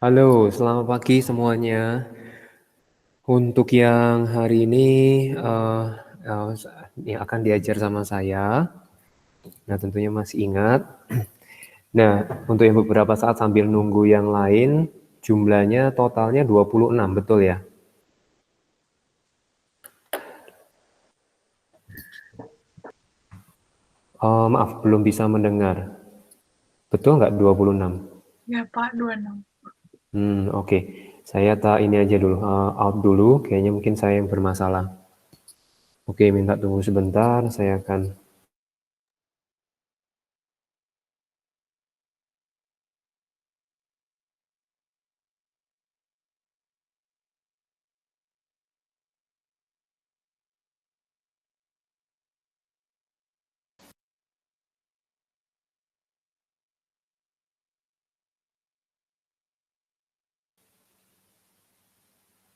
Halo, selamat pagi semuanya. Untuk yang hari ini eh, eh, yang akan diajar sama saya, nah tentunya masih ingat. Nah, untuk yang beberapa saat sambil nunggu yang lain, jumlahnya totalnya 26, betul ya? Maaf, belum bisa mendengar. Betul nggak 26? Ya Pak, 26. Oke. Saya tak ini aja dulu, out dulu, kayaknya mungkin saya yang bermasalah. Oke, minta tunggu sebentar, saya akan.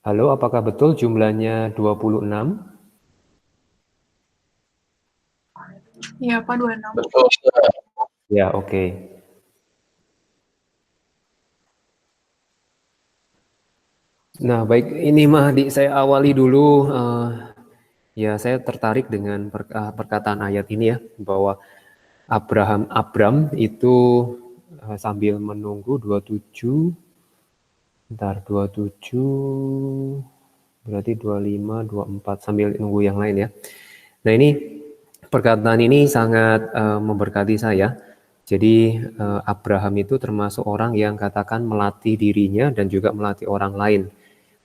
Halo, apakah betul jumlahnya 26? Iya Pak, 26. Betul, Ya, oke. Nah, baik, ini Mahdi, saya awali dulu. Ya, saya tertarik dengan perkataan ayat ini ya, bahwa Abram itu sambil menunggu 27, bentar, 27, berarti 25, 24, sambil nunggu yang lain ya. Nah, ini perkataan ini sangat memberkati saya. Jadi Abraham itu termasuk orang yang katakan melatih dirinya dan juga melatih orang lain.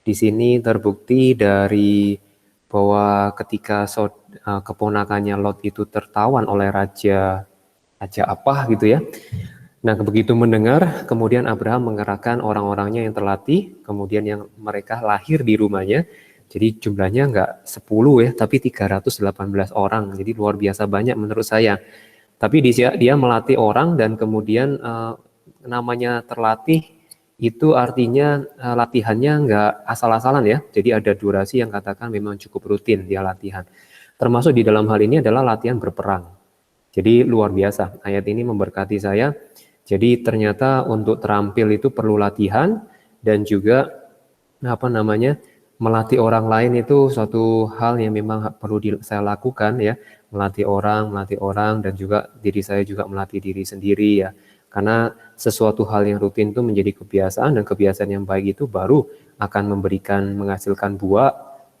Di sini terbukti dari bahwa ketika keponakannya Lot itu tertawan oleh raja raja apa gitu ya. Nah, begitu mendengar, kemudian Abraham mengerahkan orang-orangnya yang terlatih, kemudian yang mereka lahir di rumahnya. Jadi jumlahnya nggak 10 ya, tapi 318 orang. Jadi luar biasa banyak menurut saya. Tapi dia melatih orang dan kemudian namanya terlatih itu artinya latihannya nggak asal-asalan ya. Jadi ada durasi yang katakan memang cukup rutin dia latihan. Termasuk di dalam hal ini adalah latihan berperang. Jadi luar biasa. Ayat ini memberkati saya. Jadi ternyata untuk terampil itu perlu latihan dan juga apa namanya melatih orang lain itu suatu hal yang memang perlu saya lakukan ya, melatih orang dan juga diri saya juga melatih diri sendiri ya, karena sesuatu hal yang rutin itu menjadi kebiasaan dan kebiasaan yang baik itu baru akan menghasilkan buah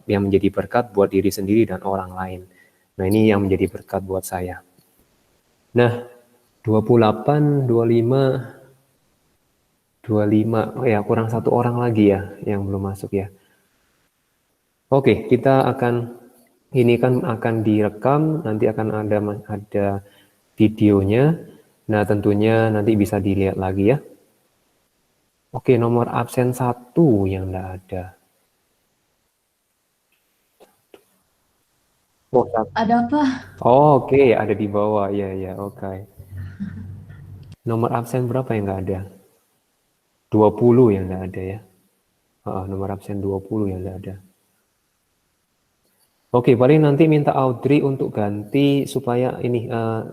yang menjadi berkat buat diri sendiri dan orang lain. Nah, ini yang menjadi berkat buat saya. Nah, 28, 25, 25, oh ya kurang satu orang lagi ya yang belum masuk ya. Oke, kita akan ini kan akan direkam, nanti akan ada videonya. Nah, tentunya nanti bisa dilihat lagi ya. Oke, nomor absen 1 yang enggak ada. Oh, Ada apa? oh, oke, ada di bawah. Ya, ya, oke. Nomor absen berapa yang enggak ada? 20 yang enggak ada ya. Nomor absen 20 yang enggak ada. Oke, paling nanti minta Audrey untuk ganti supaya ini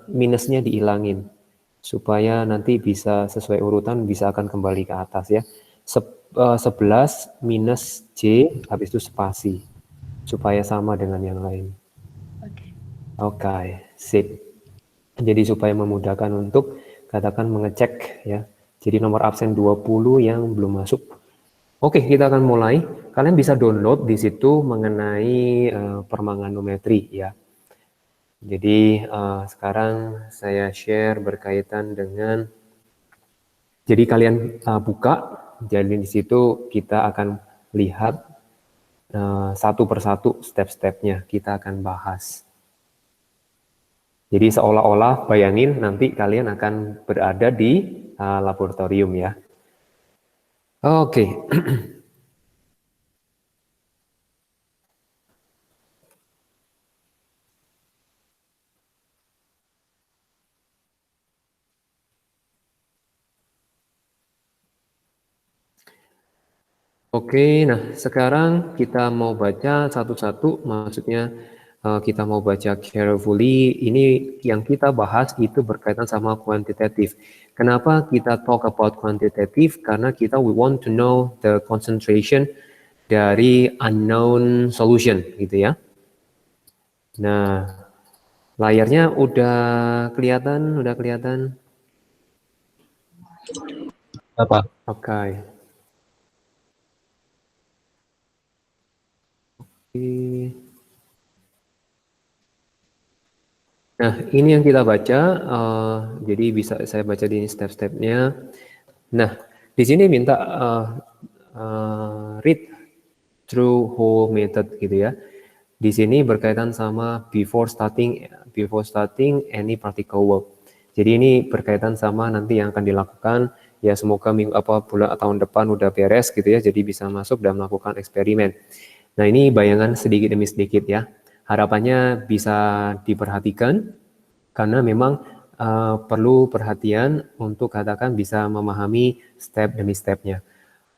minusnya dihilangin. Supaya nanti bisa sesuai urutan bisa akan kembali ke atas ya. 11 minus J habis itu spasi. Supaya sama dengan yang lain. Oke. Oke, sip. Jadi supaya memudahkan untuk katakan mengecek ya. Jadi nomor absen 20 yang belum masuk. Oke, kita akan mulai. Kalian bisa download di situ mengenai permanganometri ya. Jadi sekarang saya share berkaitan dengan, jadi kalian buka, jadi di situ kita akan lihat satu persatu step-stepnya kita akan bahas. Jadi seolah-olah bayangin nanti kalian akan berada di laboratorium ya. Oke. Oke, nah sekarang kita mau baca satu-satu, maksudnya kita mau baca carefully, ini yang kita bahas itu berkaitan sama kuantitatif. Kenapa kita talk about quantitative? Karena we want to know the concentration dari unknown solution, gitu ya. Nah, layarnya udah kelihatan? Apa? Oke. Nah, ini yang kita baca, jadi bisa saya baca di step-stepnya. Nah, di sini minta read through whole method gitu ya. Di sini berkaitan sama before starting any practical work. Jadi ini berkaitan sama nanti yang akan dilakukan. Ya semoga bulan tahun depan udah beres gitu ya. Jadi bisa masuk dan melakukan eksperimen. Nah ini bayangan sedikit demi sedikit ya. Harapannya bisa diperhatikan karena memang perlu perhatian untuk katakan bisa memahami step demi stepnya.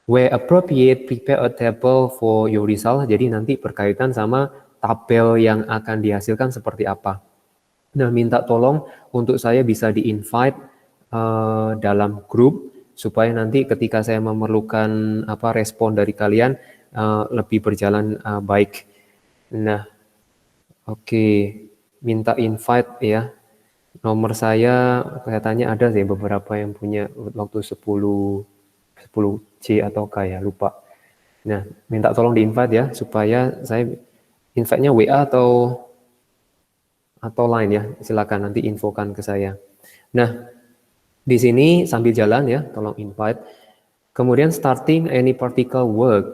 Where appropriate, prepare a table for your result. Jadi nanti berkaitan sama tabel yang akan dihasilkan seperti apa. Nah, minta tolong untuk saya bisa di-invite dalam grup supaya nanti ketika saya memerlukan respon dari kalian lebih berjalan baik. Nah, oke, minta invite ya. Nomor saya kelihatannya ada sih beberapa yang punya waktu 10C atau K ya, lupa. Nah, minta tolong di-invite ya supaya saya invite-nya WA atau line ya. Silakan nanti infokan ke saya. Nah, di sini sambil jalan ya, tolong invite. Kemudian starting any particle work.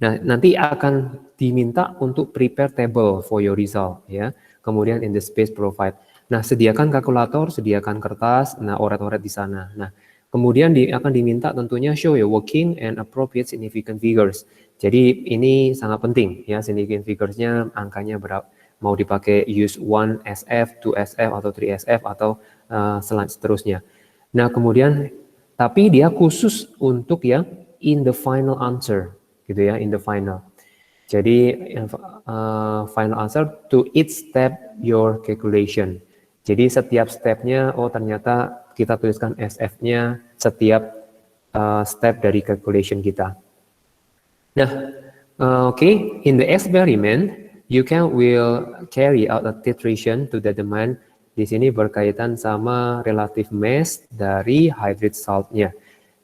Nah, nanti akan diminta untuk prepare table for your result ya. Kemudian in the space provide. Nah, sediakan kalkulator, sediakan kertas, nah oret-oret di sana. Nah, kemudian akan diminta tentunya show your working and appropriate significant figures. Jadi ini sangat penting ya, significant figures-nya angkanya berapa, mau dipakai use 1 SF, 2 SF atau 3 SF atau seterusnya. Nah, kemudian tapi dia khusus untuk yang in the final answer, gitu ya, in the final. Jadi final answer to each step your calculation. Jadi setiap stepnya, oh ternyata kita tuliskan SF-nya setiap step dari calculation kita. Nah, okay, in the experiment, you will carry out a titration to determine. Di sini berkaitan sama relative mass dari hydrate saltnya.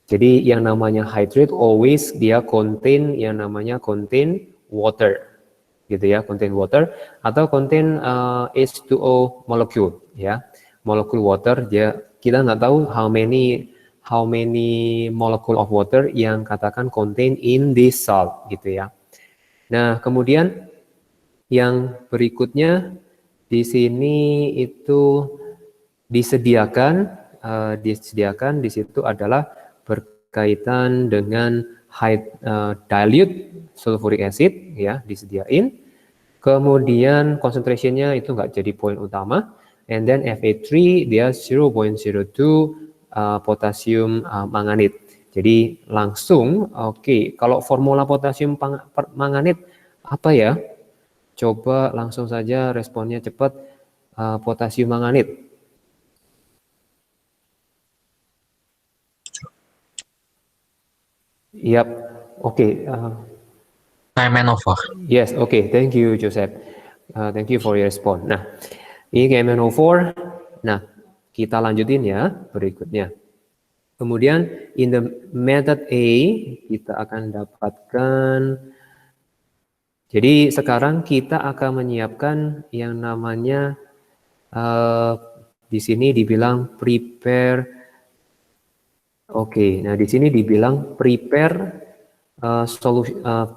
Jadi yang namanya hydrate always dia contain yang namanya contain water, gitu ya, contain water atau contain H2O molecule ya, molekul water. Kita nggak tahu how many molecule of water yang katakan contain in this salt gitu ya. Nah kemudian yang berikutnya di sini itu disediakan di situ adalah berkaitan dengan dilute sulfuric acid ya, disediain. Kemudian concentrationnya itu nggak jadi poin utama. And then Fa3 dia 0.02 potasium manganit. Jadi langsung oke, kalau formula potasium manganit apa ya? Coba langsung saja responnya cepat. Potasium manganit. Yap, oke. KMnO4. Yes, oke. Thank you, Joseph. Thank you for your response. Nah, ini KMnO4. Nah, kita lanjutin ya berikutnya. Kemudian, in the method A, kita akan dapatkan. Jadi, sekarang kita akan menyiapkan yang namanya, di sini dibilang prepare. Oke, nah di sini dibilang prepare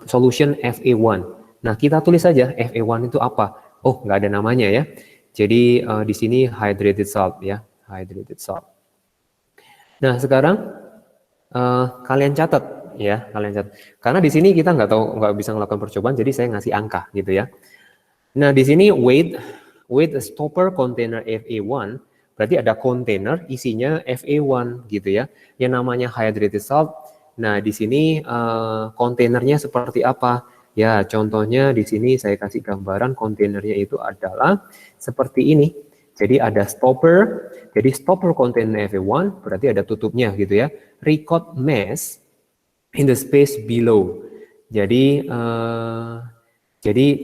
solution Fa1. Nah, kita tulis saja Fa1 itu apa? Oh, nggak ada namanya ya. Jadi di sini hydrated salt ya, hydrated salt. Nah, sekarang kalian catat ya, Karena di sini kita nggak bisa melakukan percobaan, jadi saya ngasih angka gitu ya. Nah, di sini weight a stopper container Fa1, berarti ada kontainer isinya Fa1 gitu ya. Yang namanya hydrated salt. Nah, di sini kontainernya seperti apa? Ya, contohnya di sini saya kasih gambaran kontainernya itu adalah seperti ini. Jadi ada stopper, jadi stopper container FA1 berarti ada tutupnya gitu ya. Record mesh in the space below. Jadi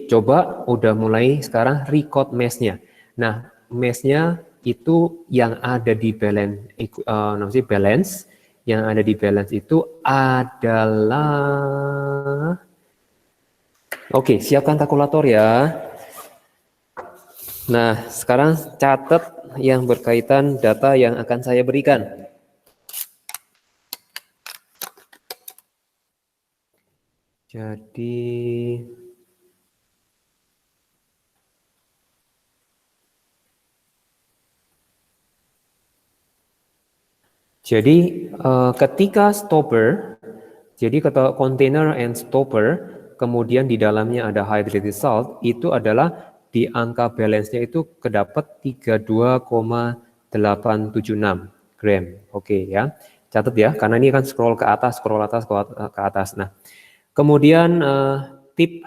coba udah mulai sekarang record mesh-nya. Nah, mesh-nya itu yang ada di balance, yang ada di balance itu adalah, oke, siapkan kalkulator ya. Nah, sekarang catat yang berkaitan data yang akan saya berikan. Jadi ketika stopper, jadi kata container and stopper, kemudian di dalamnya ada hydrated salt, itu adalah di angka balance-nya itu kedapat 32,876 gram. Oke ya, catat ya, karena ini kan scroll ke atas, ke atas. Nah, kemudian tip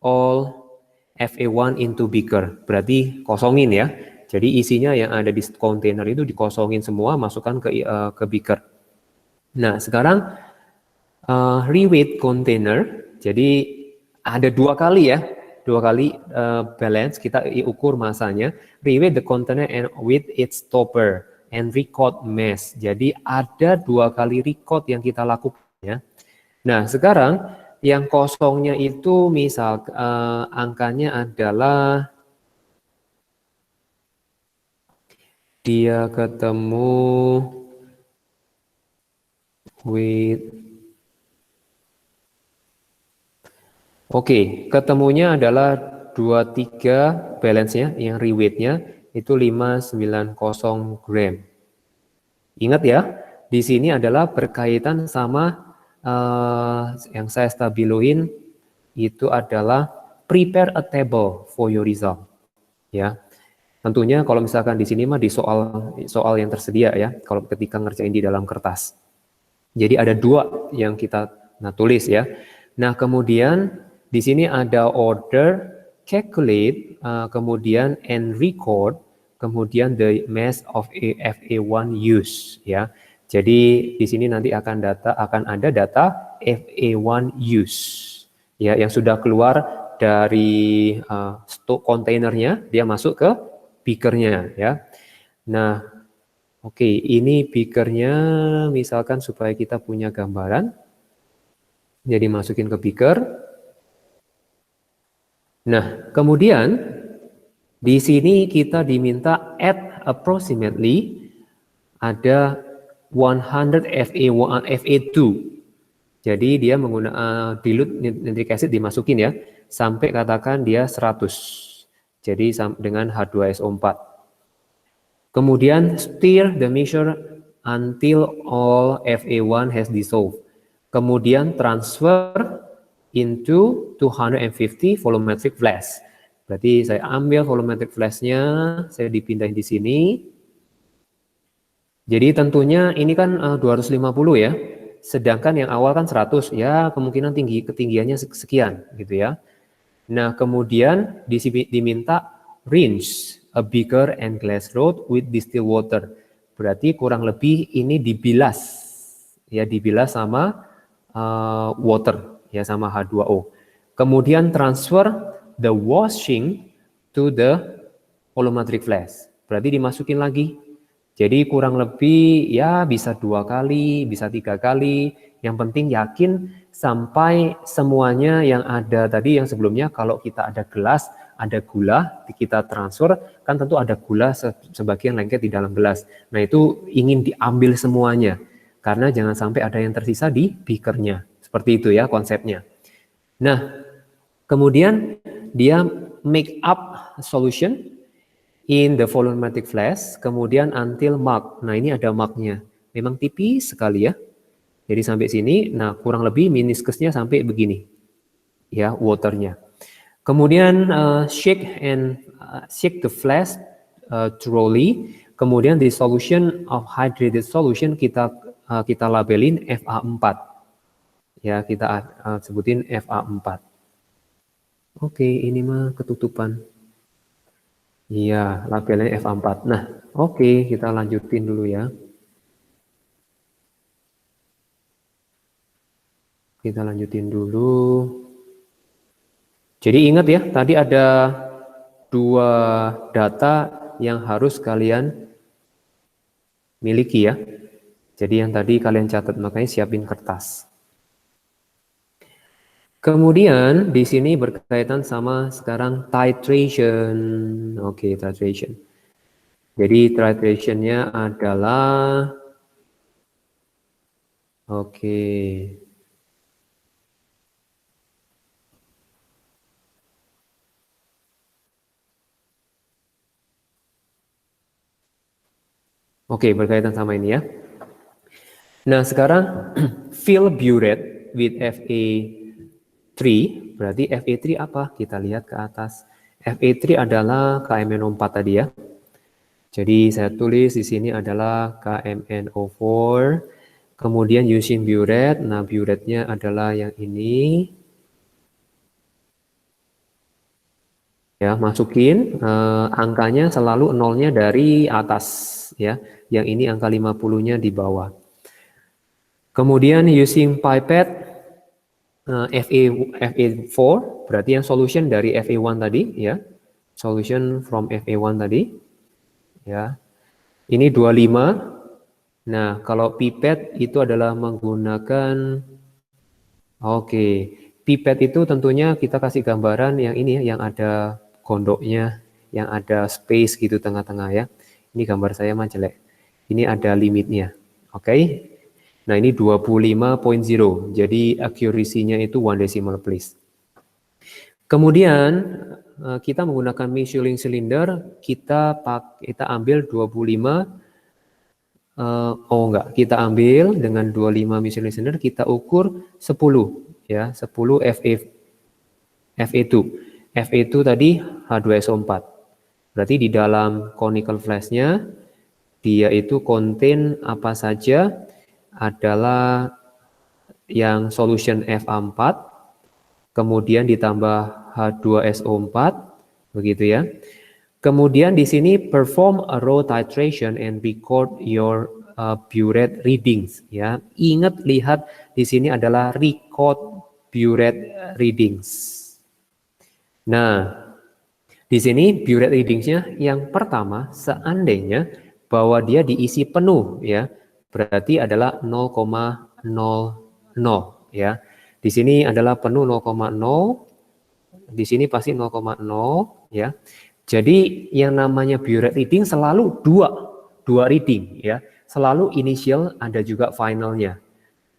all FA1 into beaker, berarti kosongin ya. Jadi isinya yang ada di kontainer itu dikosongin semua, masukkan ke beaker. Nah, sekarang reweight container, jadi ada dua kali balance, kita ukur masanya. Reweight the container and with its stopper and record mesh. Jadi ada dua kali record yang kita lakukan ya. Nah, sekarang yang kosongnya itu misal angkanya adalah dia ketemu with, ketemunya adalah 23 balance-nya, yang reweight-nya itu 590 gram. Ingat ya, di sini adalah berkaitan sama yang saya stabiloin itu adalah prepare a table for your result. Ya. Tentunya kalau misalkan di sini mah di soal yang tersedia ya, kalau ketika ngerjain di dalam kertas. Jadi ada dua yang kita tulis ya. Nah, kemudian di sini ada order, calculate, kemudian and record, kemudian the mass of FA1 use ya. Jadi di sini nanti akan ada data FA1 use ya, yang sudah keluar dari stok kontainernya, dia masuk ke beakernya ya. Nah, ini beakernya, misalkan supaya kita punya gambaran. Jadi masukin ke beaker. Nah, kemudian di sini kita diminta add approximately ada 100 FA2. Jadi dia menggunakan dilute nitric acid dimasukin ya, sampai katakan dia 100. Jadi dengan H2SO4. Kemudian stir the mixture until all FA1 has dissolved. Kemudian transfer into 250 volumetric flash. Berarti saya ambil volumetric flash-nya, saya dipindahin di sini. Jadi tentunya ini kan 250 ya. Sedangkan yang awal kan 100, ya kemungkinan ketinggiannya sekian gitu ya. Nah, kemudian diminta rinse a beaker and glass rod with distilled water. Berarti kurang lebih ini dibilas sama water ya, sama H2O. Kemudian transfer the washing to the volumetric flash. Berarti dimasukin lagi. Jadi kurang lebih ya bisa 2 kali, bisa 3 kali. Yang penting yakin sampai semuanya yang ada tadi, yang sebelumnya kalau kita ada gelas, ada gula, kita transfer, kan tentu ada gula sebagian lengket di dalam gelas. Nah, itu ingin diambil semuanya, karena jangan sampai ada yang tersisa di beakernya. Seperti itu ya konsepnya. Nah, kemudian dia make up solution in the volumetric flash, kemudian until mark. Nah, ini ada marknya. Memang tipis sekali ya. Jadi sampai sini, nah kurang lebih meniskusnya sampai begini, ya waternya. Kemudian shake the flash thoroughly. Kemudian the solution of hydrated solution kita labelin FA4. Ya, kita sebutin FA4. Oke, ini mah ketutupan. Iya, labelnya F4. Nah, oke, kita lanjutin dulu ya. Kita lanjutin dulu. Jadi ingat ya, tadi ada dua data yang harus kalian miliki ya. Jadi yang tadi kalian catat, makanya siapin kertas. Kemudian di sini berkaitan sama sekarang titration. Oke, titration. Jadi titrationnya adalah oke. Oke, berkaitan sama ini ya. Nah, sekarang fill burette with Fa3, berarti Fa3 apa? Kita lihat ke atas. Fa3 adalah KMNO4 tadi ya. Jadi saya tulis di sini adalah KMNO4. Kemudian using burette, nah burette-nya adalah yang ini. Ya, masukin angkanya selalu nolnya dari atas ya. Yang ini angka 50-nya di bawah. Kemudian using pipette FA4 berarti yang solution dari FA1 tadi ya. Solution from FA1 tadi ya. Ini 25. Nah, kalau pipette itu adalah menggunakan oke. Pipette itu tentunya kita kasih gambaran yang ini ya, yang ada gondoknya, yang ada space gitu tengah-tengah ya. Ini gambar saya mah jelek. Ini ada limitnya. Oke. Nah, ini 25.0. Jadi accuracy-nya itu 1 decimal place. Kemudian kita menggunakan Michelin cylinder, kita ambil 25 kita ambil dengan 25 Michelin cylinder, kita ukur 10 ya, 10 Fa2. Fa2 tadi H2SO4. Berarti di dalam conical flash-nya dia itu contain apa saja adalah yang solution Fa4, kemudian ditambah H2SO4, begitu ya. Kemudian di sini perform a row titration and record your burette readings ya. Ingat, lihat di sini adalah record burette readings. Nah, di sini burette readingsnya yang pertama seandainya bahwa dia diisi penuh ya, berarti adalah 0,00 ya. Di sini adalah penuh 0,0, di sini pasti 0,0 ya. Jadi yang namanya burette reading selalu dua reading ya. Selalu initial ada juga finalnya.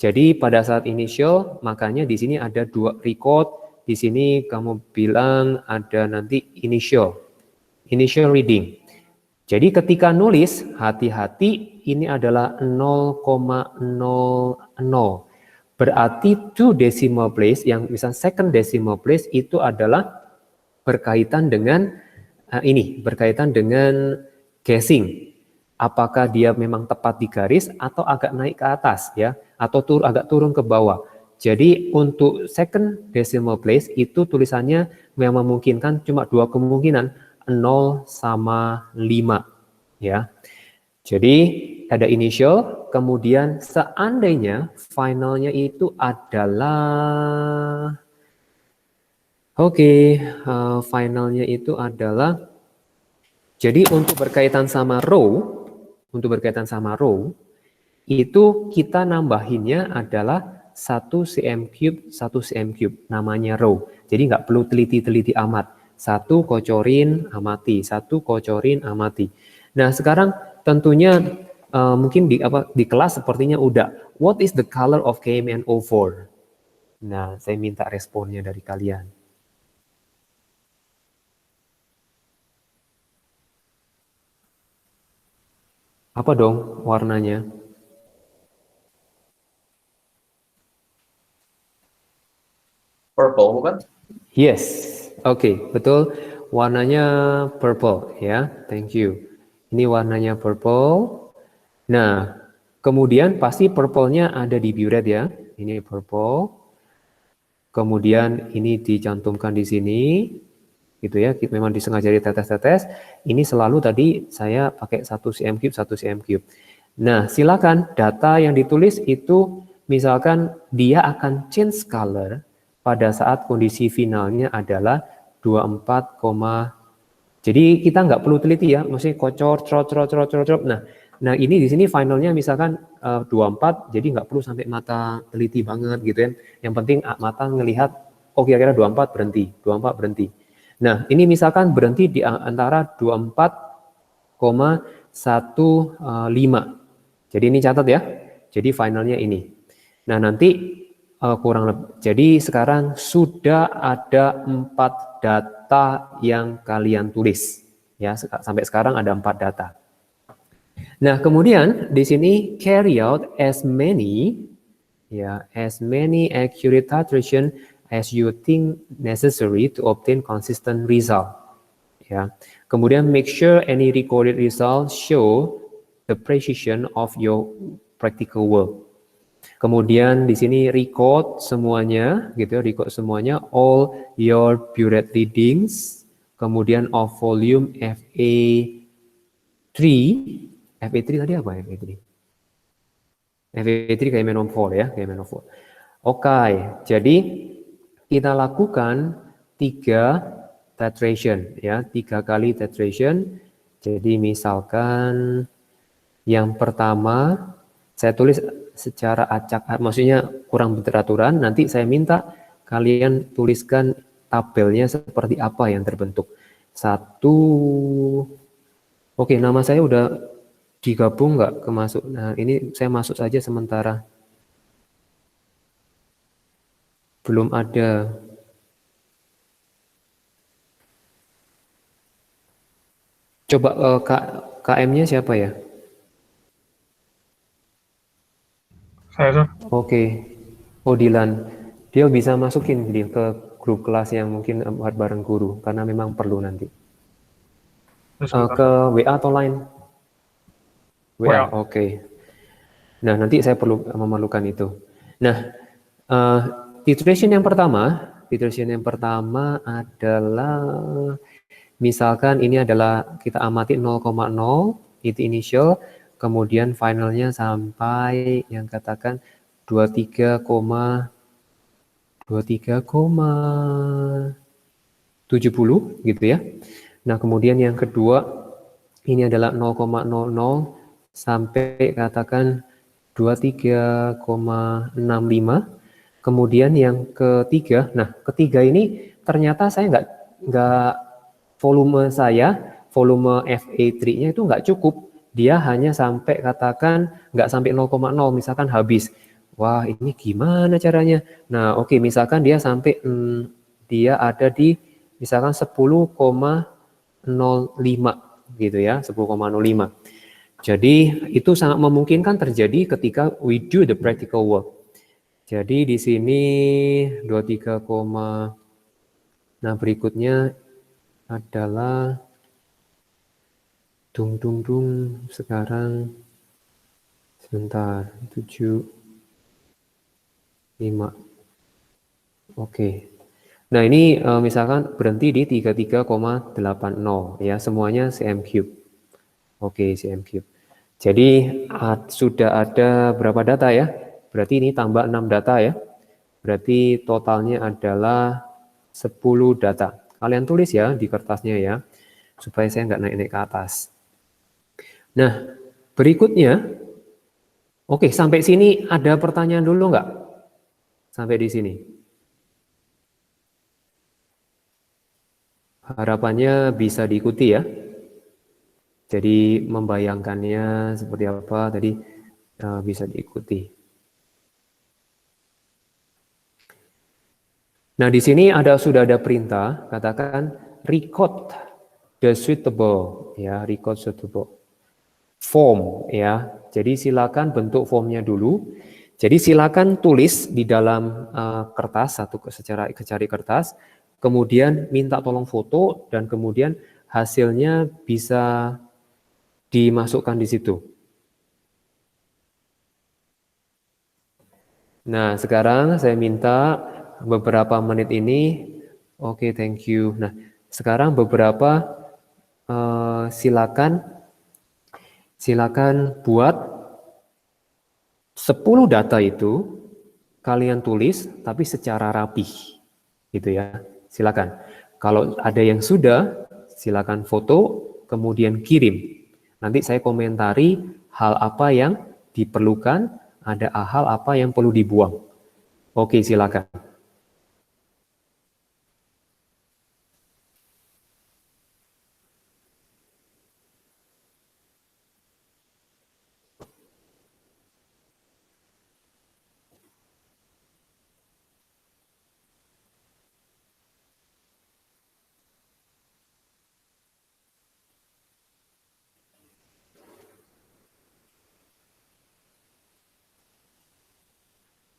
Jadi pada saat initial makanya di sini ada dua record. Di sini kamu bilang ada nanti initial reading. Jadi ketika nulis hati-hati ini adalah 0,00. Berarti 2 decimal place yang misal second decimal place itu adalah berkaitan dengan berkaitan dengan guessing. Apakah dia memang tepat di garis atau agak naik ke atas ya, atau agak turun ke bawah. Jadi untuk second decimal place itu tulisannya memang memungkinkan cuma dua kemungkinan, 0 sama 5 ya. Jadi ada initial, kemudian seandainya finalnya itu adalah finalnya itu adalah, jadi untuk berkaitan sama row, itu kita nambahinnya adalah 1 cm3, 1 cm3, namanya row. Jadi nggak perlu teliti-teliti amat. 1 kocorin amati, 1 kocorin amati. Nah sekarang tentunya mungkin di kelas sepertinya udah. What is the color of KMNO4? Nah saya minta responnya dari kalian. Apa dong warnanya? Purple bukan? Yes, oke, betul. Warnanya purple ya, thank you. Ini warnanya purple. Nah, kemudian pasti purple-nya ada di burette ya. Ini purple. kemudian ini dicantumkan di sini, gitu ya, memang disengaja ditetes-tetes. Ini selalu tadi saya pakai 1 cm3, 1 cm3. Nah, silakan data yang ditulis itu misalkan dia akan change color pada saat kondisi finalnya adalah 24, jadi kita nggak perlu teliti ya, maksudnya kocor, trot. Nah ini di sini finalnya misalkan 24, jadi nggak perlu sampai mata teliti banget gitu ya. Yang penting mata ngelihat, oh kira-kira 24 berhenti, 24 berhenti. Nah ini misalkan berhenti di antara 24,15. Jadi ini catat ya. Jadi finalnya ini. Nah nanti kurang lebih. Jadi sekarang sudah ada 4 data yang kalian tulis. Ya, sampai sekarang ada 4 data. Nah, kemudian di sini carry out as many accurate titration as you think necessary to obtain consistent result. Ya. Kemudian make sure any recorded results show the precision of your practical work. Kemudian di sini record semuanya, gitu ya, record semuanya, all your burette readings, kemudian of volume FA3, FA3 tadi apa ya? FA3 kayak menofor ya, kayak menofor. Oke, jadi kita lakukan 3 titration ya, 3 kali titration. Jadi misalkan yang pertama saya tulis secara acak, maksudnya kurang beraturan, nanti saya minta kalian tuliskan tabelnya seperti apa yang terbentuk. 1, oke, nama saya udah digabung nggak kemasuk? Nah ini saya masuk saja sementara. Belum ada. Coba KM-nya siapa ya? Saya, Oke. Oh, Dilan. Dia bisa masukin ke grup kelas yang mungkin buat bareng guru, karena memang perlu nanti. Ke WA atau line? WA, oke. Nah, nanti saya memerlukan itu. Nah, titration yang pertama adalah, misalkan ini adalah kita amati 0,0, itu initial, kemudian finalnya sampai yang katakan 23,70 gitu ya. Nah, kemudian yang kedua ini adalah 0,00 sampai katakan 23,65. Kemudian yang ketiga, nah ketiga ini ternyata saya nggak volume FA3-nya itu nggak cukup. Dia hanya sampai katakan nggak sampai 0,0, misalkan habis. Wah, ini gimana caranya? Nah, oke, misalkan dia sampai dia ada di misalkan 10,05 gitu ya, 10,05. Jadi itu sangat memungkinkan terjadi ketika we do the practical work. Jadi di sini 23, nah berikutnya adalah sekarang sebentar 7, 5. Oke. Nah, ini misalkan berhenti di 33,80 ya, semuanya cm3. Oke, cm3. Jadi sudah ada berapa data ya? Berarti ini tambah 6 data ya. Berarti totalnya adalah 10 data. Kalian tulis ya di kertasnya ya, supaya saya nggak naik-naik ke atas. Nah, berikutnya, oke, sampai sini ada pertanyaan dulu nggak? Sampai di sini. Harapannya bisa diikuti ya. Jadi membayangkannya seperti apa tadi bisa diikuti. Nah, di sini sudah ada perintah, katakan record the suitable ya, record suitable form ya. Jadi silakan bentuk formnya dulu. Jadi silakan tulis di dalam kertas secara kertas, kemudian minta tolong foto dan kemudian hasilnya bisa dimasukkan di situ. Nah, sekarang saya minta beberapa menit ini. Oke, thank you. Nah, sekarang silakan buat 10 data itu kalian tulis tapi secara rapih. Gitu ya. Silakan. Kalau ada yang sudah, silakan foto kemudian kirim. Nanti saya komentari hal apa yang diperlukan, ada hal apa yang perlu dibuang. Oke, silakan.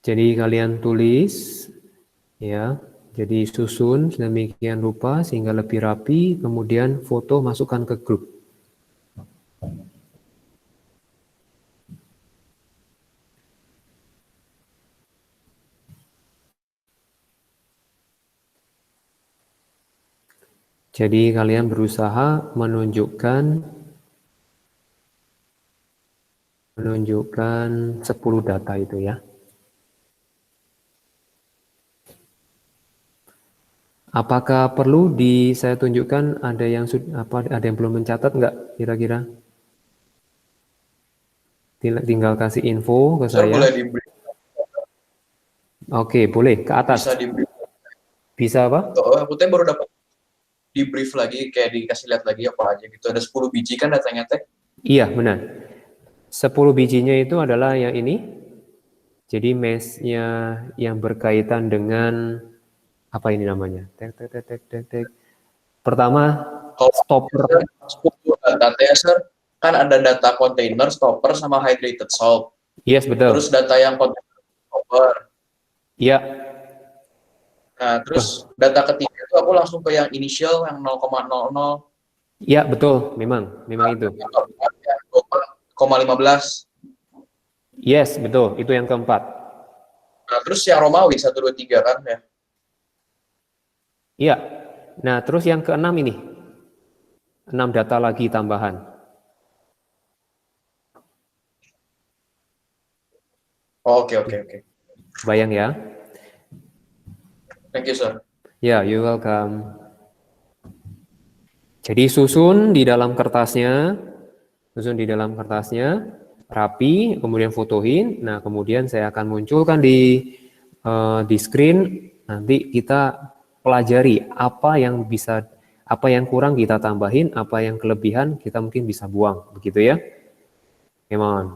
Jadi kalian tulis ya. Jadi susun sedemikian rupa sehingga lebih rapi, kemudian foto masukkan ke grup. Jadi kalian berusaha menunjukkan 10 data itu ya. Apakah perlu saya tunjukkan ada yang belum mencatat nggak kira-kira? Tinggal kasih info ke Sir, saya. boleh di brief? Oke, boleh ke atas. Bisa di brief. Bisa apa? Aku teh baru dapat di brief lagi, kayak dikasih lihat lagi apa aja gitu. Ada 10 biji kan datanya teh. Iya, benar. 10 bijinya itu adalah yang ini. Jadi mesh-nya yang berkaitan dengan apa ini namanya? Pertama, Kalau stopper. 10 data teh, Sir, kan ada data container, stopper, sama hydrated salt. Yes, betul. Terus data yang container, stopper. Iya. Nah, terus data ketiga itu aku langsung ke yang initial, yang 0,00. Iya, betul. Memang itu. Yang keempat, yang 2,15. Yes, betul. Itu yang keempat. Nah, terus yang Romawi 1, 2, 3 kan ya. Iya. Nah, terus yang keenam ini. 6 data lagi tambahan. Oh, oke. Bayang ya. Thank you, Sir. Ya, you're welcome. Jadi susun di dalam kertasnya, rapi, kemudian fotoin. Nah, kemudian saya akan munculkan di screen. Nanti kita pelajari apa yang kurang kita tambahin, apa yang kelebihan kita mungkin bisa buang, begitu ya. Come on.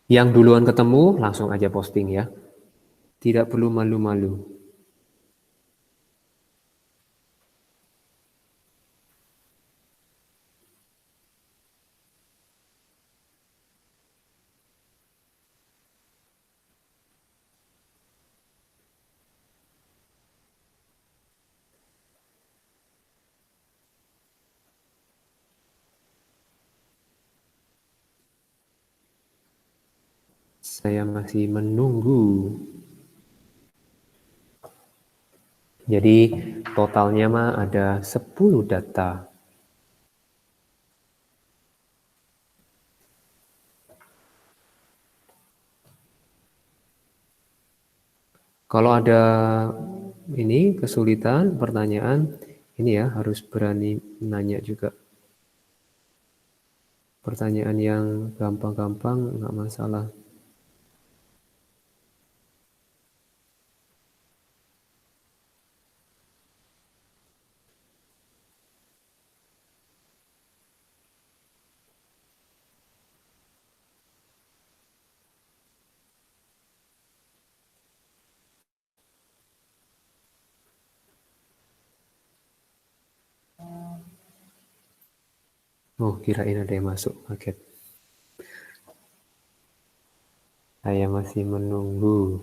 Yang duluan ketemu langsung aja posting ya. Tidak perlu malu-malu. Saya masih menunggu. Jadi totalnya mah ada 10 data. Kalau ada ini kesulitan, pertanyaan, ini ya harus berani nanya juga. Pertanyaan yang gampang-gampang nggak masalah. Oh, kirain ada yang masuk paket. Saya masih menunggu.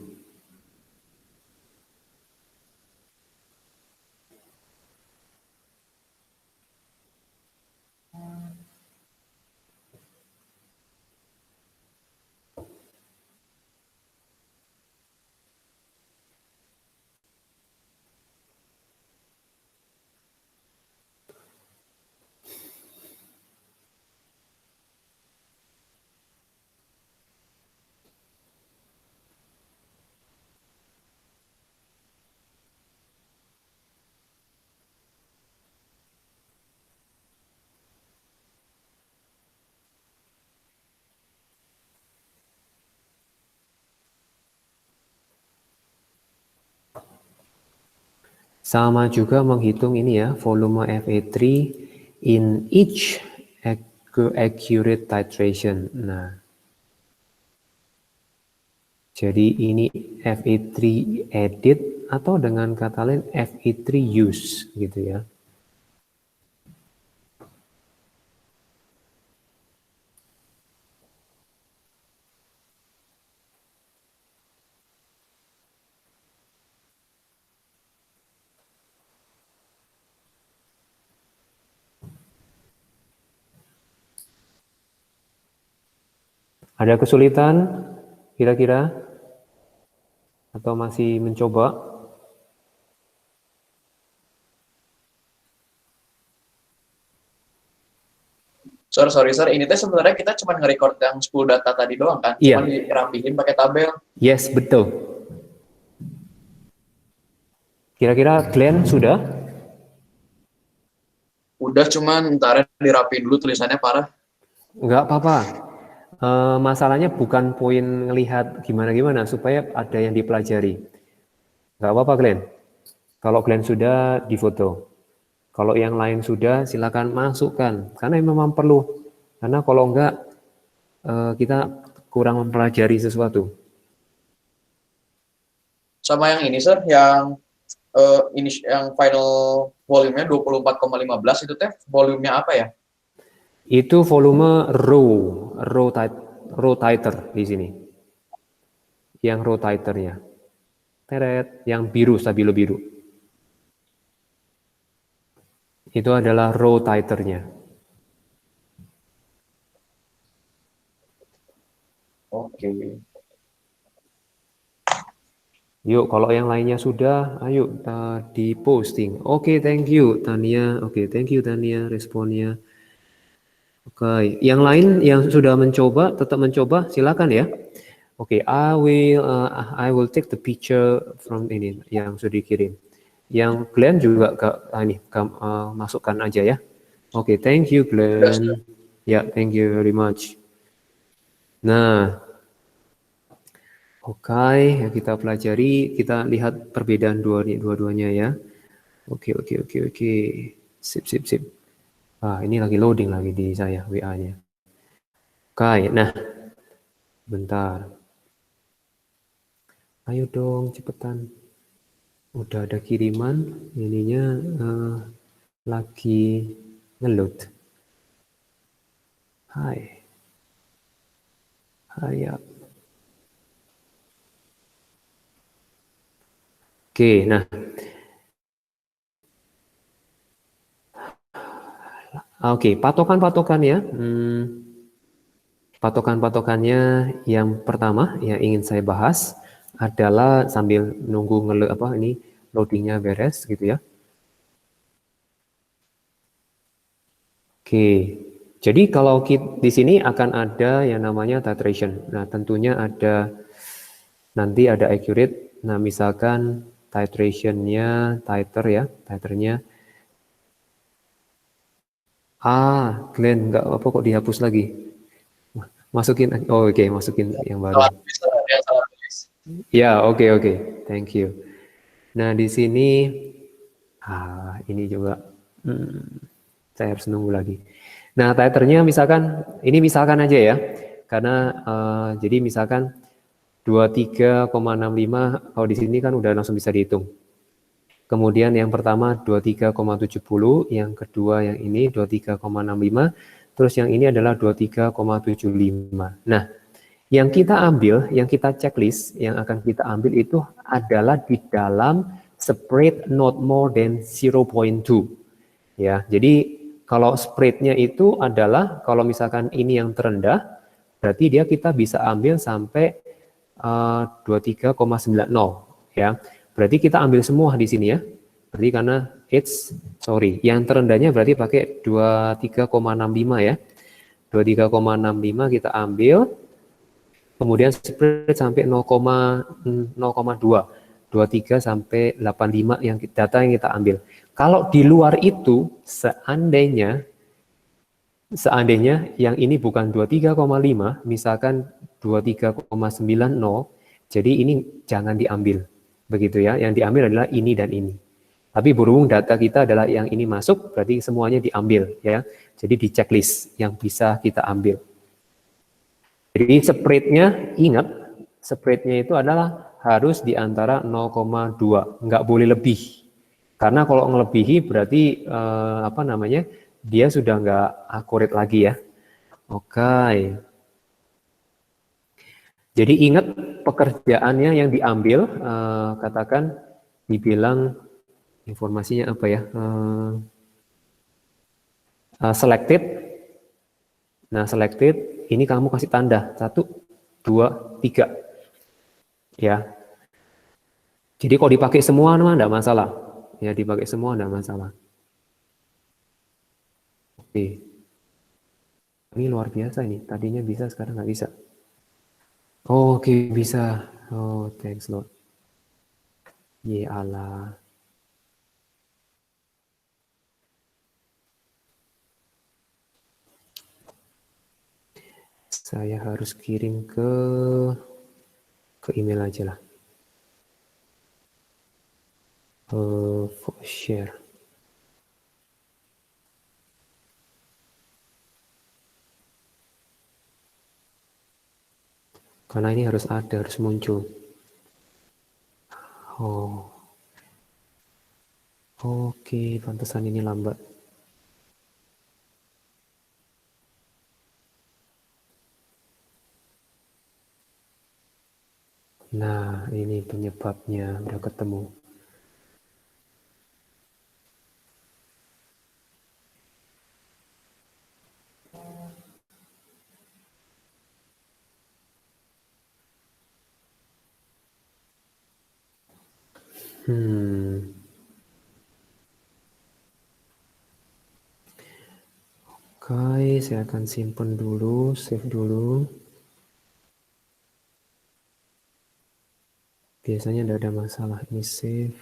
Sama juga menghitung ini ya, volume Fe3 in each accurate titration. Nah, jadi ini Fe3 edit atau dengan kata lain Fe3 use gitu ya. Ada kesulitan kira-kira? Atau masih mencoba? Sorry, ini teh sebenarnya kita cuma nge-record yang 10 data tadi doang kan? Iya. Cuma dirapihin pakai tabel. Yes, betul. Kira-kira Glenn sudah? Udah, cuman ntar dirapihin dulu, tulisannya parah. Nggak apa-apa. Masalahnya bukan poin ngelihat gimana-gimana, supaya ada yang dipelajari. Nggak apa-apa Glenn. Kalau Glenn sudah, difoto. Kalau yang lain sudah, silakan masukkan. Karena memang perlu. Karena kalau enggak, kita kurang mempelajari sesuatu. Sama yang ini, Sir, yang yang final volume-nya 24,15 itu teh volume-nya apa ya? Itu volume row titer di sini. Yang row titernya. Teret, yang biru, stabilo biru. Itu adalah row titernya. Oke. Yuk, kalau yang lainnya sudah, ayo di posting. Oke, thank you Tania. Oke, thank you Tania responnya. Oke, yang lain yang sudah mencoba, tetap mencoba, silakan ya. Oke, I will take the picture from ini yang sudah dikirim. Yang Glenn juga masukkan aja ya. Oke, thank you Glenn. Ya, thank you very much. Nah, oke, kita pelajari, kita lihat perbedaan dua-duanya ya. Oke. Sip. Ini lagi loading lagi di saya WA-nya. Oke, nah, bentar. Ayo dong, cepetan. Udah ada kiriman, ininya lagi ngeload. Hai ya. Oke, nah. Oke, patokan-patokannya. Patokan-patokannya yang pertama yang ingin saya bahas adalah sambil nunggu loadingnya beres gitu ya. Oke, jadi kalau di sini akan ada yang namanya titration. Nah, tentunya nanti ada accurate. Nah, misalkan titrationnya, titernya. Glenn, nggak apa kok dihapus lagi. Masukin, oke, masukin yang baru. Ya, oke, thank you. Nah, di sini, ini juga, saya harus nunggu lagi. Nah, titernya misalkan aja ya, karena jadi misalkan 23,65, kalau di sini kan udah langsung bisa dihitung. Kemudian yang pertama 23,70, yang kedua yang ini 23,65, terus yang ini adalah 23,75. Nah, yang kita checklist, yang akan kita ambil itu adalah di dalam spread not more than 0.2. Ya, jadi kalau spreadnya itu adalah, kalau misalkan ini yang terendah, berarti kita bisa ambil sampai 23,90 ya. Berarti kita ambil semua di sini ya. Berarti karena yang terendahnya berarti pakai 23,65 ya. 23,65 kita ambil. Kemudian spread sampai 0,2. 23 sampai 85 yang data yang kita ambil. Kalau di luar itu seandainya yang ini bukan 23,5, misalkan 23,90, jadi ini jangan diambil. Begitu ya, yang diambil adalah ini dan ini. Tapi berhubung data kita adalah yang ini masuk, berarti semuanya diambil ya. Jadi di checklist yang bisa kita ambil. Jadi spreadnya, ingat spreadnya itu adalah harus di antara 0,2, nggak boleh lebih. Karena kalau ngelebihi berarti dia sudah nggak akurat lagi ya. Oke. Jadi ingat pekerjaannya yang diambil, katakan dibilang informasinya apa ya? Selected. Nah, selected ini kamu kasih tanda 1, 2, 3. Ya. Jadi kalau dipakai semua enggak masalah. Ya, dipakai semua enggak masalah. Oke. Ini luar biasa ini. Tadinya bisa, sekarang nggak bisa. Oh, oke, bisa. Oh, thanks Lord. Ye Allah. Saya harus kirim ke email aja lah. Share. Karena ini harus ada, harus muncul. Oh. Oke, pantesan ini lambat. Nah, ini penyebabnya udah ketemu. Oke, saya akan simpan dulu, save dulu. Biasanya tidak ada masalah. Ini save.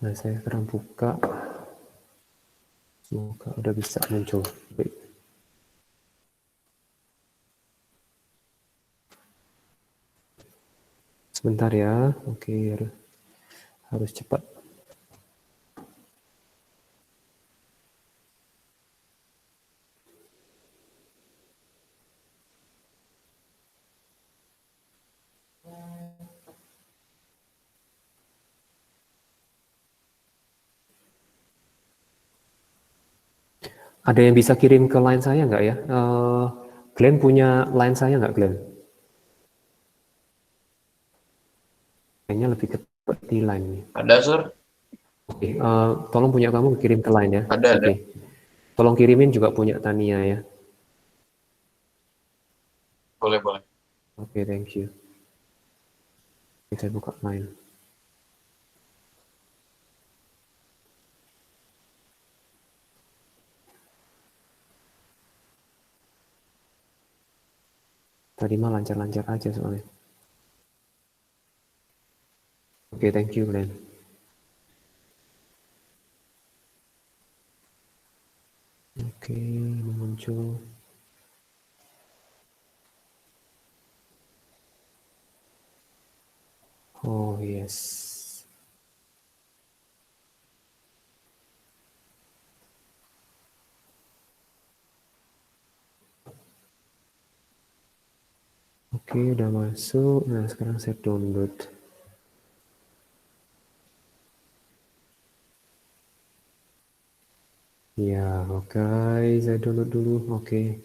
Nah, saya sekarang buka. Semoga udah bisa muncul. Baik. Sebentar ya. Oke, harus cepat. Ada yang bisa kirim ke line saya nggak ya? Glenn punya line saya nggak, Glenn? Kayaknya lebih ke di line nih. Ada, Sir. Oke, tolong punya kamu kirim ke line ya. Ada. Oke. Tolong kirimin juga punya Tania ya. Boleh. Oke, thank you. Oke, saya buka line. Tadi mah lancar-lancar aja soalnya. Oke, thank you, Glenn. Oke, muncul. Oh, yes. Oke, udah masuk. Nah, sekarang saya download. Ya, oke. Saya download dulu. Oke.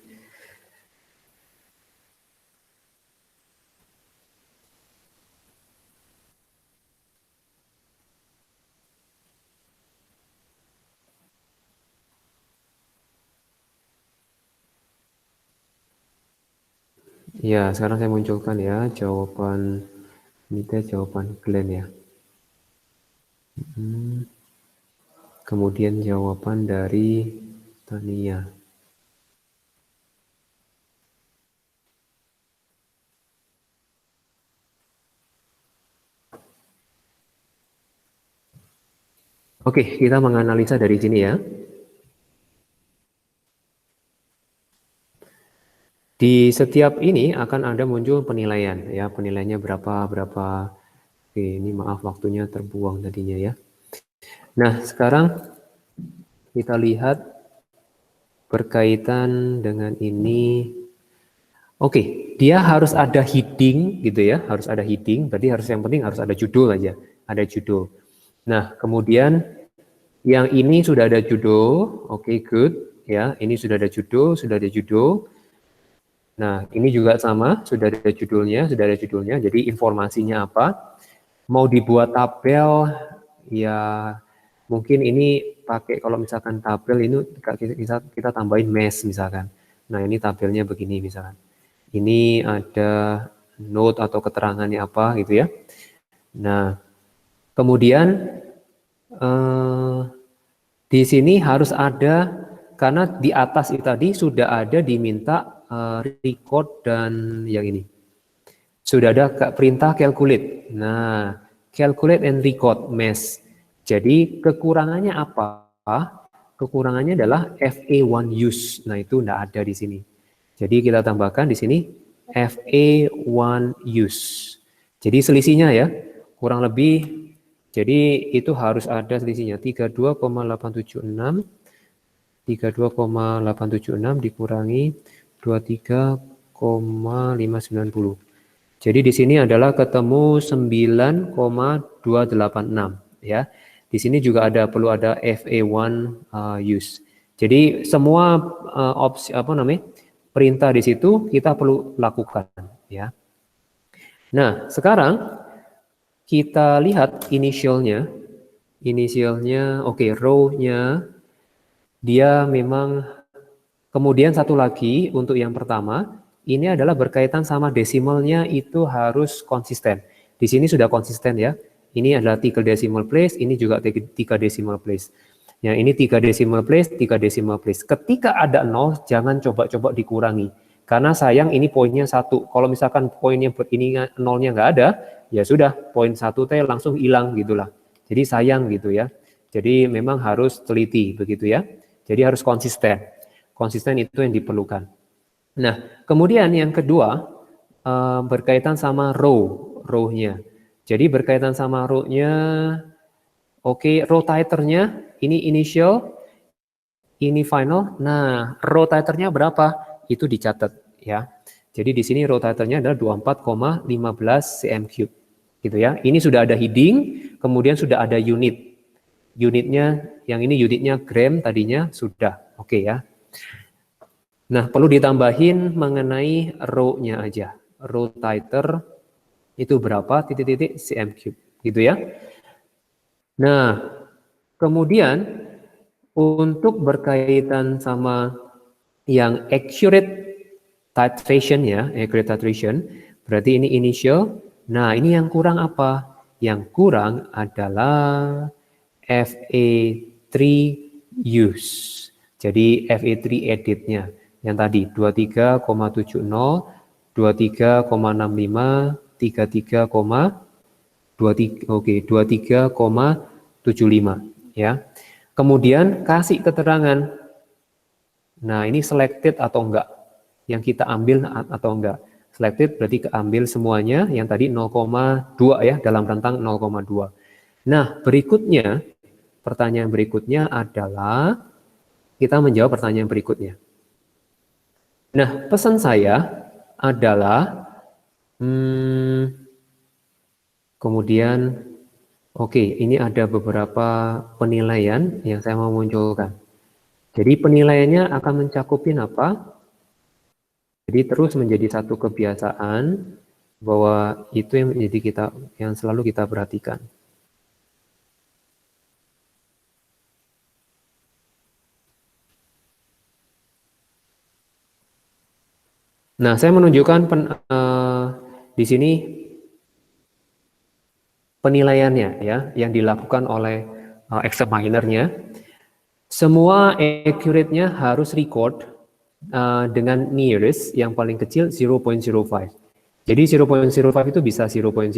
Ya, sekarang saya munculkan ya jawaban ini jawaban Glenn ya. Kemudian jawaban dari Tania. Oke, kita menganalisa dari sini ya. Di setiap ini akan ada muncul penilaian ya, penilaiannya berapa. Oke, ini maaf waktunya terbuang tadinya ya. Nah, sekarang kita lihat berkaitan dengan ini. Oke, dia harus ada heading gitu ya, harus ada heading, berarti yang penting harus ada judul aja, ada judul. Nah, kemudian yang ini sudah ada judul, oke, good ya, ini sudah ada judul, Nah, ini juga sama, sudah ada judulnya, jadi informasinya apa. Mau dibuat tabel, ya mungkin ini pakai, kalau misalkan tabel ini kita tambahin mesh misalkan. Nah, ini tabelnya begini misalkan. Ini ada note atau keterangannya apa gitu ya. Nah, kemudian di sini harus ada, karena di atas itu tadi sudah ada diminta record dan yang ini. Sudah ada perintah calculate. Nah, calculate and record mesh. Jadi kekurangannya apa? Kekurangannya adalah FA1 use. Nah, itu tidak ada di sini. Jadi kita tambahkan di sini FA1 use. Jadi selisihnya ya, kurang lebih, jadi itu harus ada selisihnya 32,876 dikurangi 23,590. Jadi di sini adalah ketemu 9,286 ya. Di sini juga perlu ada FA1 use. Jadi semua opsi perintah di situ kita perlu lakukan ya. Nah, sekarang kita lihat inisialnya, oke, row-nya dia memang. Kemudian satu lagi untuk yang pertama, ini adalah berkaitan sama desimalnya, itu harus konsisten. Di sini sudah konsisten ya. Ini adalah 3 decimal place, ini juga 3 decimal place. Ya, ini 3 decimal place, 3 decimal place. Ketika ada 0, jangan coba-coba dikurangi. Karena sayang ini poinnya 1. Kalau misalkan poinnya ini 0-nya nggak ada, ya sudah, poin 1 teh langsung hilang gitulah. Jadi sayang gitu ya. Jadi memang harus teliti begitu ya. Jadi harus konsisten. Konsisten itu yang diperlukan. Nah, kemudian yang kedua berkaitan sama row-nya. Jadi berkaitan sama row-nya, oke, row titernya ini initial, ini final. Nah, row titernya berapa? Itu dicatat ya. Jadi di sini row titernya adalah 24,15 cm3 gitu ya. Ini sudah ada heading, kemudian sudah ada unit. Unitnya, yang ini unitnya gram tadinya sudah, oke ya. Nah, perlu ditambahin mengenai row-nya aja. Row titer itu berapa titik-titik cm3 gitu ya. Nah, kemudian untuk berkaitan sama yang accurate titration ya, accurate titration, berarti ini initial. Nah, ini yang kurang apa? Yang kurang adalah FA3 use. Jadi FA3 editnya yang tadi 23,70, 23,65, 23,75 ya. Kemudian kasih keterangan. Nah, ini selected atau enggak? Yang kita ambil atau enggak? Selected berarti keambil semuanya, yang tadi 0,2 ya, dalam rentang 0,2. Nah, berikutnya, pertanyaan berikutnya adalah kita menjawab pertanyaan berikutnya. Nah, pesan saya adalah kemudian oke, ini ada beberapa penilaian yang saya mau munculkan. Jadi penilaiannya akan mencakupin apa? Jadi terus menjadi satu kebiasaan bahwa itu yang menjadi yang selalu kita perhatikan. Nah, saya menunjukkan di sini penilaiannya ya, yang dilakukan oleh examiner-nya. Semua accurate-nya harus record dengan nearest yang paling kecil 0.05. Jadi 0.05 itu bisa 0.00,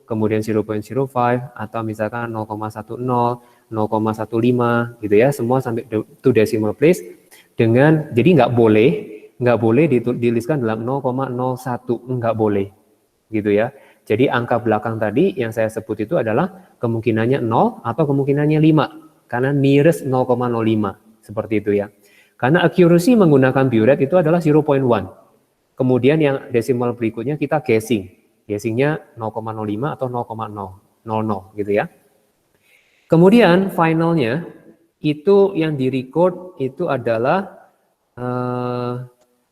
kemudian 0.05 atau misalkan 0,10, 0,15 gitu ya, semua sampai to decimal place. Jadi nggak boleh nggak boleh dituliskan dalam 0,01, nggak boleh, gitu ya. Jadi angka belakang tadi yang saya sebut itu adalah kemungkinannya 0 atau kemungkinannya 5, karena nearest 0,05, seperti itu ya. Karena accuracy menggunakan Biot rate itu adalah 0.1. Kemudian yang desimal berikutnya kita guessing. Guessingnya 0,05 atau 0,000 gitu ya. Kemudian finalnya itu yang di-record itu adalah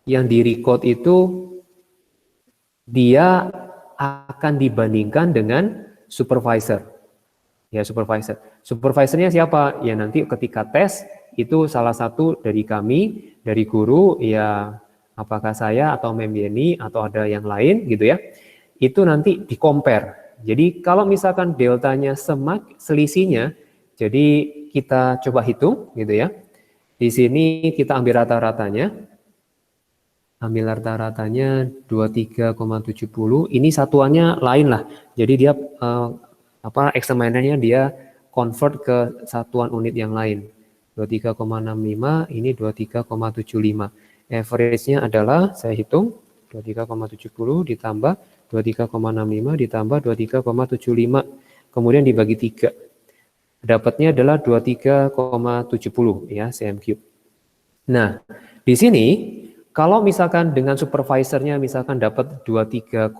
yang di-record itu dia akan dibandingkan dengan supervisor. Ya, supervisor. Supervisornya siapa? Ya nanti ketika tes itu salah satu dari kami, dari guru, ya apakah saya atau Mem Yeni atau ada yang lain gitu ya. Itu nanti di-compare. Jadi kalau misalkan deltanya selisihnya, jadi kita coba hitung gitu ya. Di sini kita ambil rata-ratanya. Ambil rata-ratanya 23,70. Ini satuannya lain lah. Jadi dia examinernya dia convert ke satuan unit yang lain. 23,65, ini 23,75. Average-nya adalah saya hitung 23,70 ditambah 23,65 ditambah 23,75. Kemudian dibagi 3. Dapatnya adalah 23,70 ya cm3. Nah, di sini kalau misalkan dengan supervisornya misalkan dapat 23,40,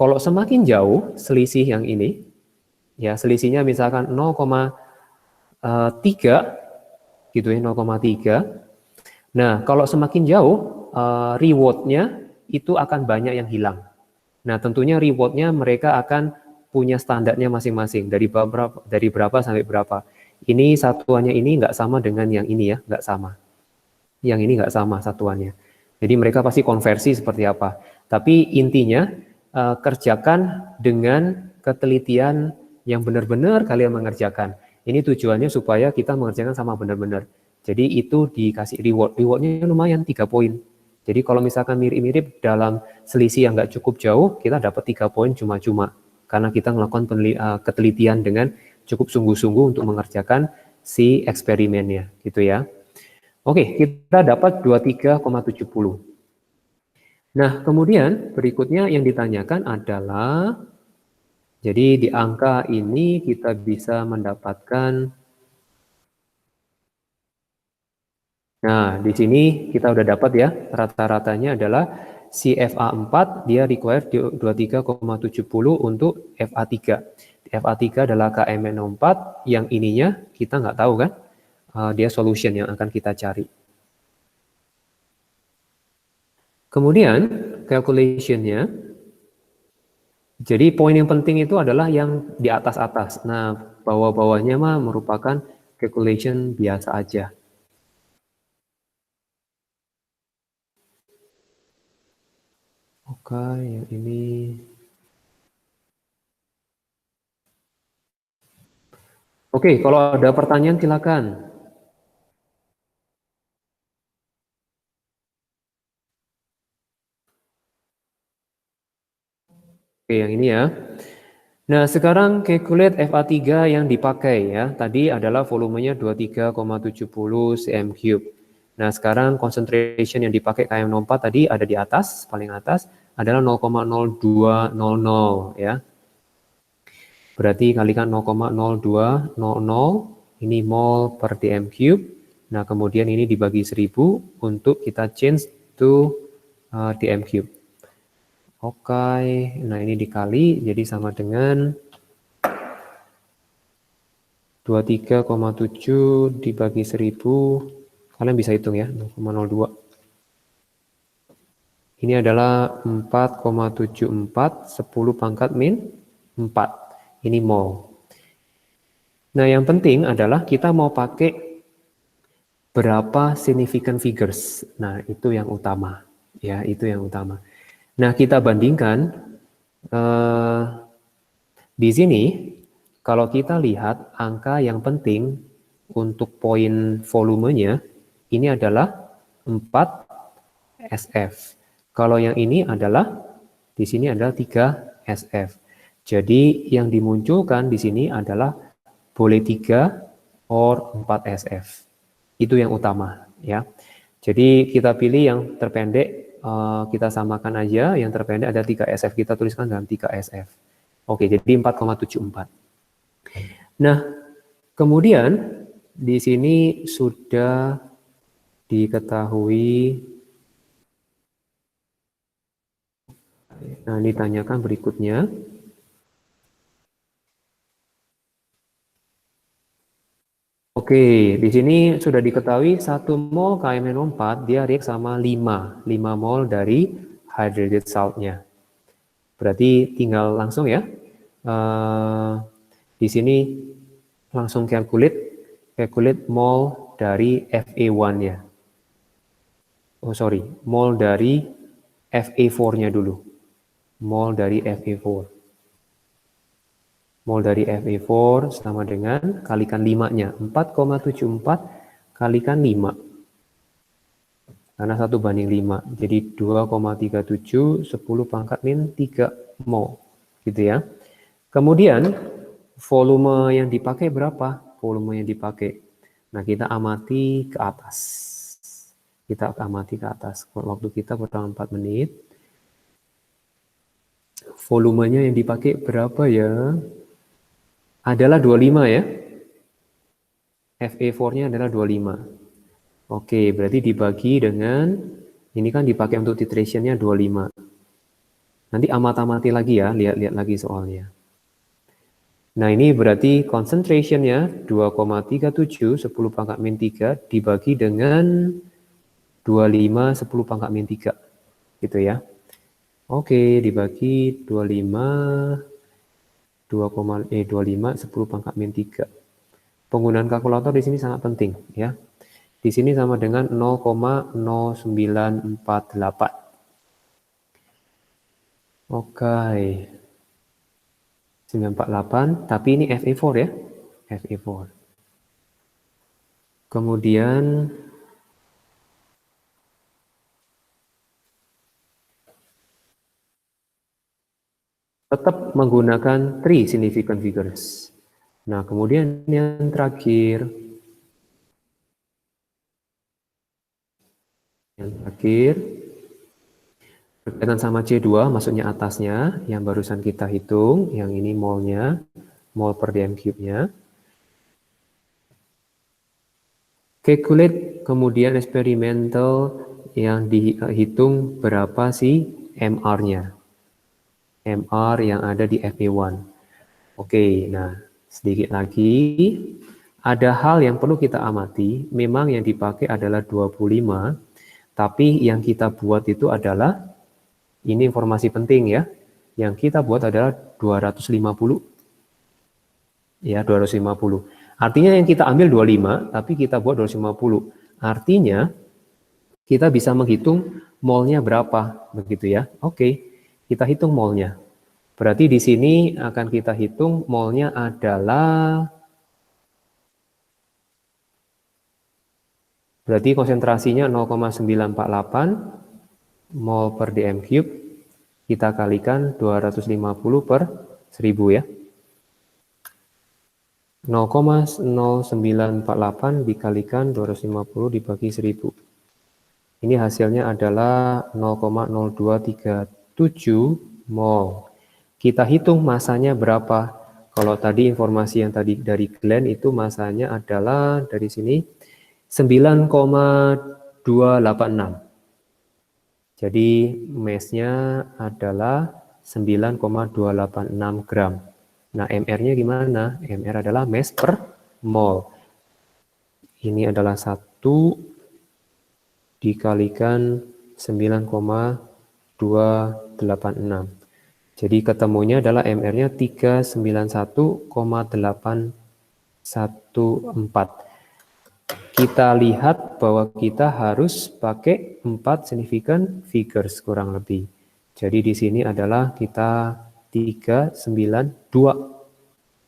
kalau semakin jauh selisih yang ini, ya selisihnya misalkan 0,3 gitu ya, 0,3. Nah, kalau semakin jauh reward-nya itu akan banyak yang hilang. Nah, tentunya reward-nya mereka akan punya standarnya masing-masing dari berapa sampai berapa. Ini satuannya ini nggak sama dengan yang ini ya, nggak sama. Yang ini nggak sama satuannya. Jadi mereka pasti konversi seperti apa. Tapi intinya kerjakan dengan ketelitian yang benar-benar kalian mengerjakan. Ini tujuannya supaya kita mengerjakan sama benar-benar. Jadi itu dikasih reward. Rewardnya lumayan 3 poin. Jadi kalau misalkan mirip-mirip dalam selisih yang nggak cukup jauh, kita dapat 3 poin cuma-cuma. Karena kita melakukan ketelitian dengan cukup sungguh-sungguh untuk mengerjakan si eksperimennya. Gitu ya. Oke, kita dapat 23,70. Nah, kemudian berikutnya yang ditanyakan adalah, jadi di angka ini kita bisa mendapatkan, nah di sini kita udah dapat ya, rata-ratanya adalah si FA4 dia require 23,70 untuk FA3. FA3 adalah KMN4, yang ininya kita nggak tahu kan? Dia solution yang akan kita cari. Kemudian calculation-nya, jadi poin yang penting itu adalah yang di atas-atas. Nah, bawah-bawahnya mah merupakan calculation biasa aja. Oke, yang ini. Oke, kalau ada pertanyaan silakan. Oke, yang ini ya. Nah, sekarang calculate FA3 yang dipakai ya. Tadi adalah volumenya 23,70 cm3. Nah, sekarang concentration yang dipakai KM04 tadi ada di atas, paling atas adalah 0,0200 ya. Berarti kalikan 0,0200, ini mol per dm cube. Nah, kemudian ini dibagi 1000 untuk kita change to dm cube. Oke, nah ini dikali, jadi sama dengan 23,7 dibagi 1000, kalian bisa hitung ya, 0,02. Ini adalah 4,74, 10 pangkat min 4, ini mol. Nah yang penting adalah kita mau pakai berapa significant figures, nah itu yang utama, ya itu yang utama. Nah, kita bandingkan di sini, kalau kita lihat angka yang penting untuk poin volumenya, ini adalah 4 SF. Kalau yang ini adalah, di sini adalah 3 SF. Jadi, yang dimunculkan di sini adalah boleh 3 or 4 SF. Itu yang utama, ya. Jadi kita pilih yang terpendek, kita samakan aja. Yang terpendek ada 3SF, kita tuliskan dalam 3SF. Oke, jadi 4,74. Nah, kemudian di sini sudah diketahui. Nah, ditanyakan berikutnya. Oke, di sini sudah diketahui 1 mol KMNO4 dia react sama 5 mol dari hydrated saltnya. Berarti tinggal langsung ya. Di sini langsung calculate mol dari Fa1-nya. Oh sorry, mol dari Fa4-nya dulu. Mol dari Fa4. Mol dari Fe4 sama dengan kalikan 5-nya. 4,74 kalikan 5. Karena 1:5. Jadi 2,37, 10 pangkat min 3 mol. Gitu ya. Kemudian, volume yang dipakai berapa? Volume yang dipakai. Nah, kita amati ke atas. Kita amati ke atas. Waktu kita kurang 4 menit. Volumenya yang dipakai berapa ya? Adalah 25 ya. Fe4-nya adalah 25. Oke, berarti dibagi dengan, ini kan dipakai untuk titration-nya 25. Nanti amati lagi ya, lihat-lihat lagi soalnya. Nah, ini berarti concentration-nya 2,37, 10 pangkat min 3, dibagi dengan 25, 10 pangkat min 3. Gitu ya. Oke, dibagi 25, 10 pangkat min 3. Penggunaan kalkulator di sini sangat penting ya. Di sini sama dengan 0,0948. Oke. 948, tapi ini Fe4 ya. Fe4. Kemudian tetap menggunakan 3 significant figures. Nah, kemudian yang terakhir, berkaitan sama C2, maksudnya atasnya, yang barusan kita hitung, yang ini molnya, mol per dm cube-nya. Calculate kemudian eksperimental yang dihitung berapa sih MR-nya. MR yang ada di Fe1. Oke, nah sedikit lagi. Ada hal yang perlu kita amati, memang yang dipakai adalah 25, tapi yang kita buat itu adalah, ini informasi penting ya, yang kita buat adalah 250. Ya, 250. Artinya yang kita ambil 25, tapi kita buat 250. Artinya, kita bisa menghitung molnya berapa, begitu ya. Oke, kita hitung molnya. Berarti di sini akan kita hitung molnya adalah, berarti konsentrasinya 0,948 mol per dm cube, kita kalikan 250 per 1000 ya. 0,0948 dikalikan 250 dibagi 1000. Ini hasilnya adalah 0,0237 mol. Kita hitung masanya berapa. Kalau tadi informasi yang tadi dari Glenn itu masanya adalah dari sini 9,286. Jadi mass-nya adalah 9,286 gram. Nah, MR-nya gimana? MR adalah mass per mol. Ini adalah 1 dikalikan 9,286. Jadi ketemunya adalah MR-nya 391,814. Kita lihat bahwa kita harus pakai 4 significant figures kurang lebih. Jadi di sini adalah kita 392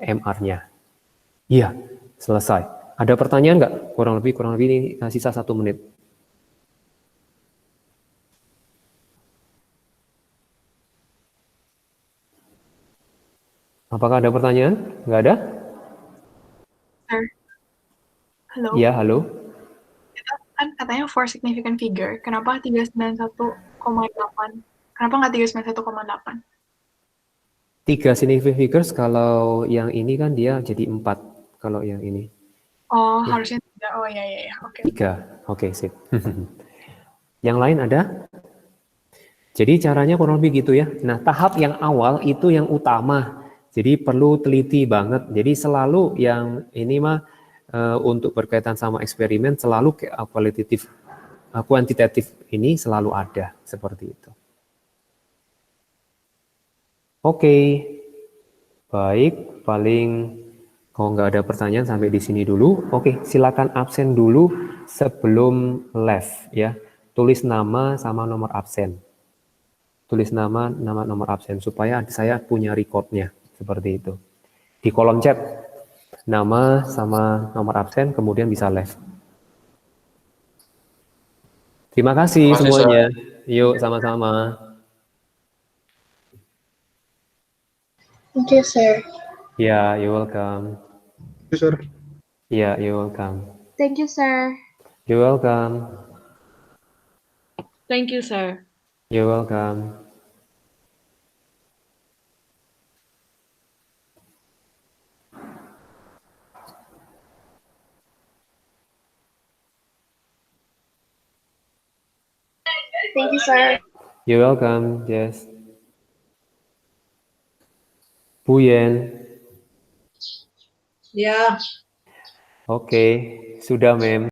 MR-nya. Iya, selesai. Ada pertanyaan nggak? Kurang lebih ini sisa 1 menit. Apakah ada pertanyaan? Nggak ada? Sir. Halo. Iya, halo. kan katanya for significant figure. Kenapa 391,8? Kenapa nggak 391,8? 3 significant figures, kalau yang ini kan dia jadi 4. Kalau yang ini Oh, Ya. harusnya 3. Oh, ya. Oke. 3. Oke, sip. Yang lain ada? Jadi caranya kurang lebih gitu ya. Nah, tahap yang awal itu yang utama. Jadi perlu teliti banget. Jadi selalu yang ini mah untuk berkaitan sama eksperimen selalu kuantitatif ini selalu ada seperti itu. Oke, baik. Paling kalau nggak ada pertanyaan sampai di sini dulu. Oke, silakan absen dulu sebelum left ya. Tulis nama sama nomor absen. Tulis nama nomor absen supaya saya punya recordnya seperti itu. Di kolom chat nama sama nomor absen, kemudian bisa left. Terima kasih Terima kasih, semuanya. Yuk sama-sama. Thank you, sir. Ya, you're welcome. Sir. Ya, you're welcome. Thank you, sir. You're welcome. Thank you, sir. You're welcome. Thank you, sir. You're welcome, Jess. Bu Yen. Ya. Oke, sudah, Mem.